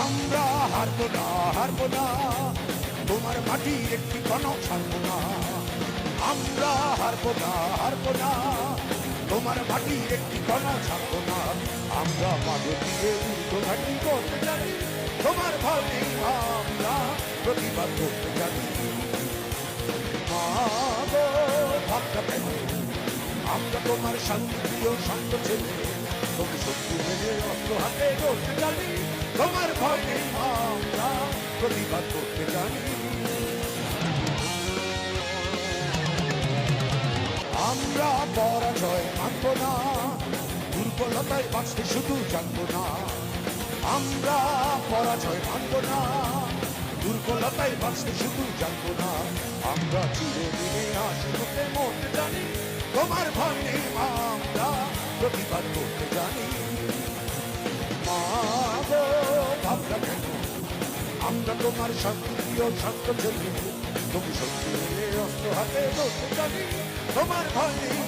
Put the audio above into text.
আমরা হারবো না, হারবো না, তোমার মাটির একটি কণক ছাড়বো না। আমরা হারবো না, হারবো না, তোমার মাটির একটি কণক ছাড়বো না। আমরা পাদে দিয়ে উর্ধ্বঘাটি করতে জানি, তোমার ভয় নেই, আমরা প্রতিবাদ করতে জানি। মা গো ভাবটা কেন, আমরা তোমার শান্তিপ্রিয় শান্ত ছেলে, তুমি শত্রু মেনে অস্ত্র হাতে করতে জানি, তোমার ভয় নেই, আমরা প্রতিবাদ করতে জানি। আমরা পরাজয় মানব না, দুর্বলতায় বাঁচতে শুধু জানবো না। আমরা পরাজয় মানব না, দুর্বলতায় বাঁচতে শুধু জানবো না। আমরা চিরদিনে আসতে মরতে জানি, তোমার ভয় নেই, আমরা প্রতিবাদ করতে জানি। মা গো ভাবনা কেন, আমরা তোমার শান্তিপ্রিয় শান্ত ছেলে, তুমি শত্রু মেনে অস্ত্র হাতে ধরতে জানি, তোমার ভয় নেই,